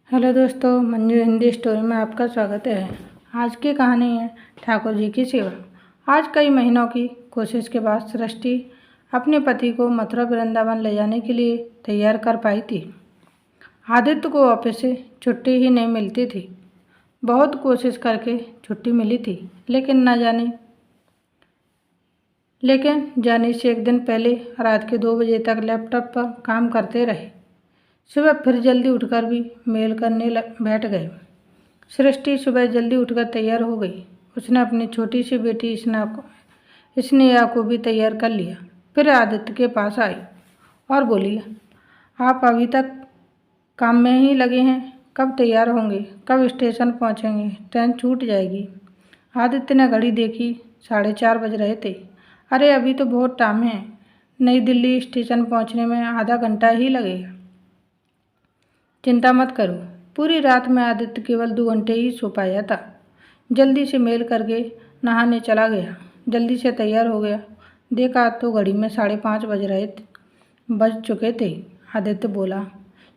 Hello दोस्तों, Manju Hindi story में आपका स्वागत है। आज की कहानी है ठाकुर जी की सेवा। आज कई महीनों की कोशिश के बाद सृष्टि अपने पति को मथुरा वृंदावन ले जाने के लिए तैयार कर पाई थी। आदित्य को ऑफिस से छुट्टी ही नहीं मिलती थी। बहुत कोशिश करके छुट्टी मिली थी, लेकिन जाने से एक दिन पहले रात के 2 बजे तक लैपटॉप पर काम करते रहे। सुबह फिर जल्दी उठकर भी मेल करने बैठ गए। सृष्टि सुबह जल्दी उठकर तैयार हो गई। उसने अपनी छोटी सी बेटी स्नेहा को भी तैयार कर लिया। फिर आदित्य के पास आई और बोली, आप अभी तक काम में ही लगे हैं, कब तैयार होंगे, कब स्टेशन पहुंचेंगे, ट्रेन छूट जाएगी। आदित्य ने घड़ी देखी, 4:30 बज रहे थे। अरे अभी तो बहुत टाइम है, नई दिल्ली स्टेशन पहुंचने में आधा घंटा ही लगेगा। चिंता मत करो, पूरी रात में आदित्य केवल 2 घंटे ही सो पाया था। जल्दी से मेल करके नहाने चला गया, जल्दी से तैयार हो गया। देखा तो घड़ी में 5:30 बज चुके थे। आदित्य बोला,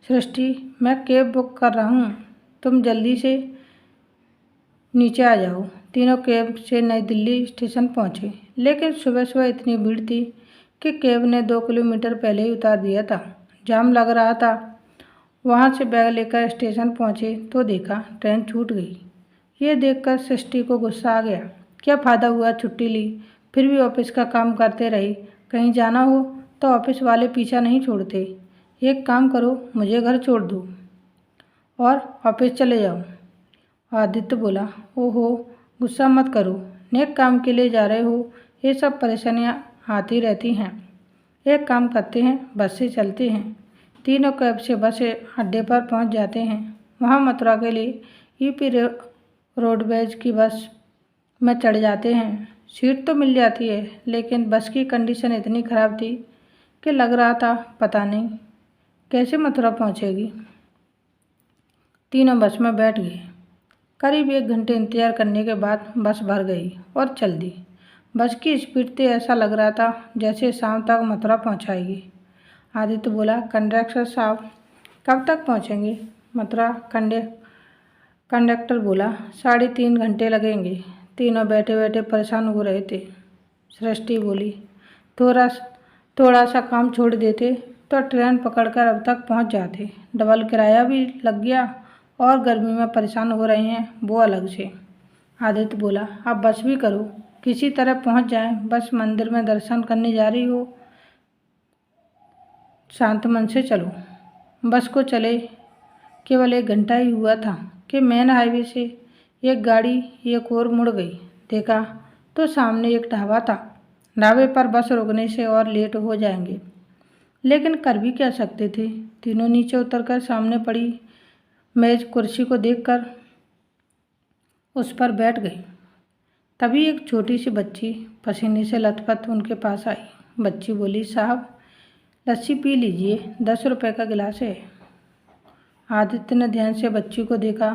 सृष्टि मैं कैब बुक कर रहा हूँ, तुम जल्दी से नीचे आ जाओ। तीनों कैब से नई दिल्ली स्टेशन पहुँचे, लेकिन सुबह सुबह इतनी भीड़ थी कि कैब ने 2 किलोमीटर पहले ही उतार दिया था। जाम लग रहा था। वहाँ से बैग लेकर स्टेशन पहुँचे तो देखा ट्रेन छूट गई। ये देखकर सृष्टि को गुस्सा आ गया। क्या फ़ायदा हुआ छुट्टी ली, फिर भी ऑफिस का काम करते रहे। कहीं जाना हो तो ऑफिस वाले पीछा नहीं छोड़ते। एक काम करो, मुझे घर छोड़ दो और ऑफिस चले जाओ। आदित्य बोला, ओहो गुस्सा मत करो, नेक काम के लिए जा रहे हो, ये सब परेशानियाँ आती रहती हैं। एक काम करते हैं, बस से चलते हैं। तीनों कैब से बस अड्डे पर पहुंच जाते हैं। वहां मथुरा के लिए यूपी रोडवेज की बस में चढ़ जाते हैं। सीट तो मिल जाती है, लेकिन बस की कंडीशन इतनी ख़राब थी कि लग रहा था पता नहीं कैसे मथुरा पहुंचेगी। तीनों बस में बैठ गए। करीब 1 घंटे इंतजार करने के बाद बस भर गई और चल दी। बस की स्पीड से ऐसा लग रहा था जैसे शाम तक मथुरा पहुंचाएगी। आदित्य बोला, कंडक्टर साहब कब तक पहुंचेंगे मथुरा? कंडक्टर बोला, 3.5 घंटे लगेंगे। तीनों बैठे बैठे परेशान हो रहे थे। सृष्टि बोली, थोड़ा सा काम छोड़ देते तो ट्रेन पकड़कर अब तक पहुंच जाते। डबल किराया भी लग गया और गर्मी में परेशान हो रहे हैं वो अलग से। आदित्य बोला, अब बस भी करो, किसी तरह पहुंच जाएं। बस मंदिर में दर्शन करने जा रही हो, शांत मन से चलो। बस को चले केवल 1 घंटा ही हुआ था कि मेन हाईवे से एक गाड़ी एक और मुड़ गई। देखा तो सामने एक ढाबा था। ढाबे पर बस रुकने से और लेट हो जाएंगे, लेकिन कर भी क्या सकते थे। तीनों नीचे उतरकर सामने पड़ी मेज कुर्सी को देखकर उस पर बैठ गए। तभी एक छोटी सी बच्ची पसीने से लथपथ उनके पास आई। बच्ची बोली, साहब लस्सी पी लीजिए, 10 रुपये का गिलास है। आदित्य ने ध्यान से बच्ची को देखा।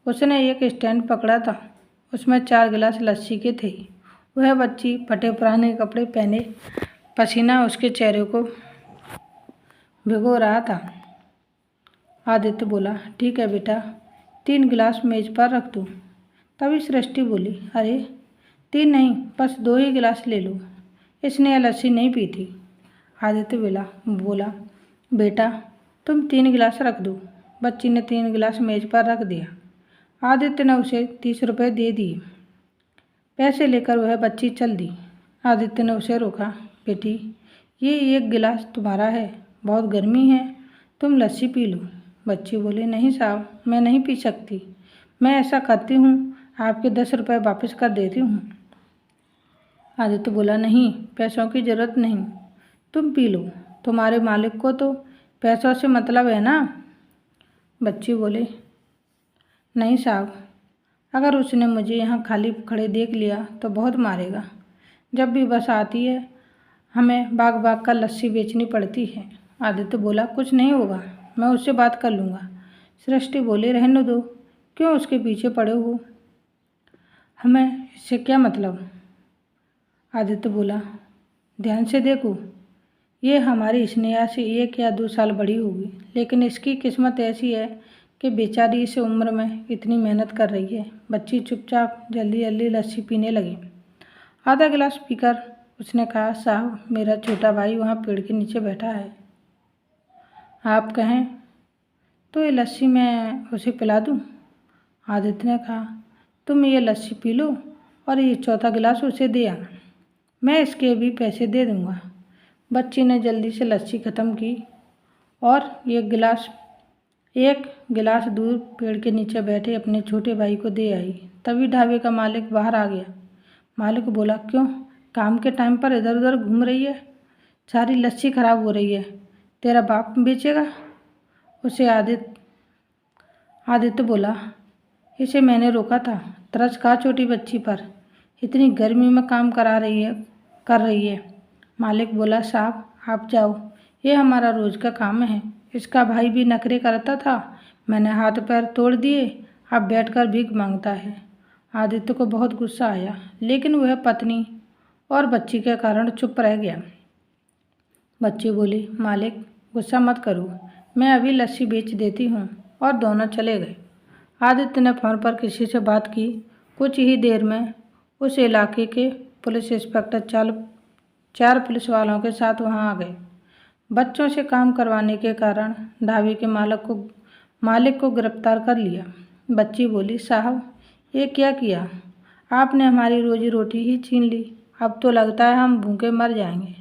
उसने एक स्टैंड पकड़ा था, उसमें 4 गिलास लस्सी के थे। वह बच्ची फटे पुराने कपड़े पहने, पसीना उसके चेहरे को भिगो रहा था। आदित्य बोला, ठीक है बेटा, 3 गिलास मेज पर रख दूँ। तभी सृष्टि बोली, अरे 3 नहीं, बस 2 ही गिलास ले लो, इसने लस्सी नहीं पी थी। आदित्य बोला, बेटा तुम 3 गिलास रख दो। बच्ची ने 3 गिलास मेज पर रख दिया। आदित्य ने उसे 30 रुपये दे दिए। पैसे लेकर वह बच्ची चल दी। आदित्य ने उसे रोका, बेटी ये 1 गिलास तुम्हारा है, बहुत गर्मी है, तुम लस्सी पी लो। बच्ची बोली, नहीं साहब, मैं नहीं पी सकती। मैं ऐसा करती हूँ, आपके 10 रुपये वापस कर देती हूँ। आदित्य बोला, नहीं, पैसों की ज़रूरत नहीं, तुम पी लो, तुम्हारे मालिक को तो पैसों से मतलब है ना। बच्ची बोले, नहीं साहब, अगर उसने मुझे यहाँ खाली खड़े देख लिया तो बहुत मारेगा। जब भी बस आती है हमें भाग भाग कर लस्सी बेचनी पड़ती है। आदित्य बोला, कुछ नहीं होगा, मैं उससे बात कर लूँगा। सृष्टि बोली, रहने दो, क्यों उसके पीछे पड़े हो, हमें इससे क्या मतलब। आदित्य बोला, ध्यान से देखो, ये हमारी स्नेहा से 1 या 2 साल बड़ी होगी, लेकिन इसकी किस्मत ऐसी है कि बेचारी इस उम्र में इतनी मेहनत कर रही है। बच्ची चुपचाप जल्दी जल्दी लस्सी पीने लगी। आधा गिलास पीकर उसने कहा, साहब मेरा छोटा भाई वहाँ पेड़ के नीचे बैठा है, आप कहें तो ये लस्सी मैं उसे पिला दूँ। आदित्य ने कहा, तुम ये लस्सी पी लो और ये चौथा गिलास उसे दे आना, मैं इसके भी पैसे दे दूँगा। बच्ची ने जल्दी से लस्सी ख़त्म की और एक गिलास दूर पेड़ के नीचे बैठे अपने छोटे भाई को दे आई। तभी ढाबे का मालिक बाहर आ गया। मालिक बोला, क्यों काम के टाइम पर इधर उधर घूम रही है, सारी लस्सी खराब हो रही है, तेरा बाप बेचेगा उसे। आदित्य बोला, इसे मैंने रोका था, तरस खा छोटी बच्ची पर, इतनी गर्मी में काम कर रही है। मालिक बोला, साहब आप जाओ, ये हमारा रोज़ का काम है। इसका भाई भी नखरे करता था, मैंने हाथ पैर तोड़ दिए, अब बैठकर भीख मांगता है। आदित्य को बहुत गुस्सा आया, लेकिन वह पत्नी और बच्ची के कारण चुप रह गया। बच्ची बोली, मालिक गुस्सा मत करो, मैं अभी लस्सी बेच देती हूँ, और दोनों चले गए। आदित्य ने फ़ोन पर किसी से बात की। कुछ ही देर में उस इलाके के पुलिस इंस्पेक्टर 4 पुलिस वालों के साथ वहां आ गए। बच्चों से काम करवाने के कारण ढाबे के मालिक को गिरफ्तार कर लिया। बच्ची बोली, साहब ये क्या किया, आपने हमारी रोजी रोटी ही छीन ली, अब तो लगता है हम भूखे मर जाएंगे।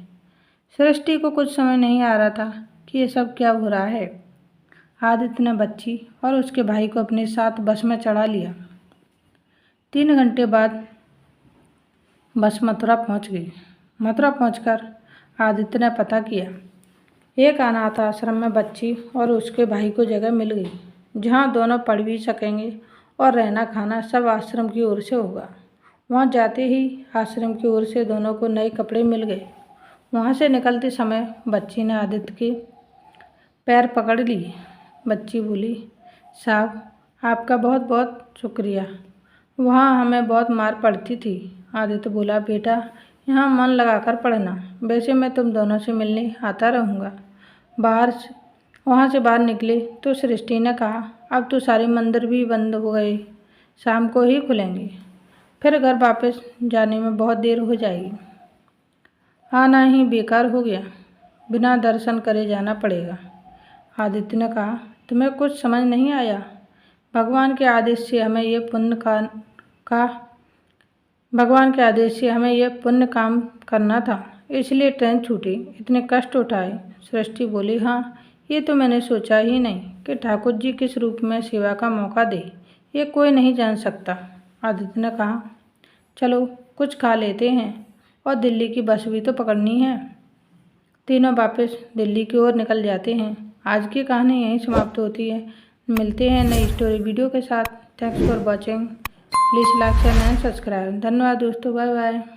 सृष्टि को कुछ समझ नहीं आ रहा था कि ये सब क्या हो रहा है। आदित्य ने बच्ची और उसके भाई को अपने साथ बस में चढ़ा लिया। 3 घंटे बाद बस मथुरा पहुंच गई। मथुरा पहुंचकर आदित्य ने पता किया, एक अनाथ आश्रम में बच्ची और उसके भाई को जगह मिल गई, जहां दोनों पढ़ भी सकेंगे और रहना खाना सब आश्रम की ओर से होगा। वहां जाते ही आश्रम की ओर से दोनों को नए कपड़े मिल गए। वहां से निकलते समय बच्ची ने आदित्य के पैर पकड़ लिए। बच्ची बोली, साहब आपका बहुत बहुत शुक्रिया, वहाँ हमें बहुत मार पड़ती थी। आदित्य बोला, बेटा यहाँ मन लगाकर पढ़ना, वैसे मैं तुम दोनों से मिलने आता रहूँगा। वहाँ से बाहर निकले तो सृष्टि ने कहा, अब तो सारे मंदिर भी बंद हो गए, शाम को ही खुलेंगे, फिर घर वापस जाने में बहुत देर हो जाएगी, आना ही बेकार हो गया, बिना दर्शन करे जाना पड़ेगा। आदित्य ने कहा, तुम्हें कुछ समझ नहीं आया, भगवान के आदेश से हमें ये पुण्य काम करना था, इसलिए ट्रेन छूटी, इतने कष्ट उठाए। सृष्टि बोली, हाँ ये तो मैंने सोचा ही नहीं कि ठाकुर जी किस रूप में सेवा का मौका दे, ये कोई नहीं जान सकता। आदित्य ने कहा, चलो कुछ खा लेते हैं और दिल्ली की बस भी तो पकड़नी है। तीनों वापस दिल्ली की ओर निकल जाते हैं। आज की कहानी यहीं समाप्त होती है। मिलते हैं नई स्टोरी वीडियो के साथ। Thanks for watching, please like share and subscribe. धन्यवाद दोस्तों, बाय बाय।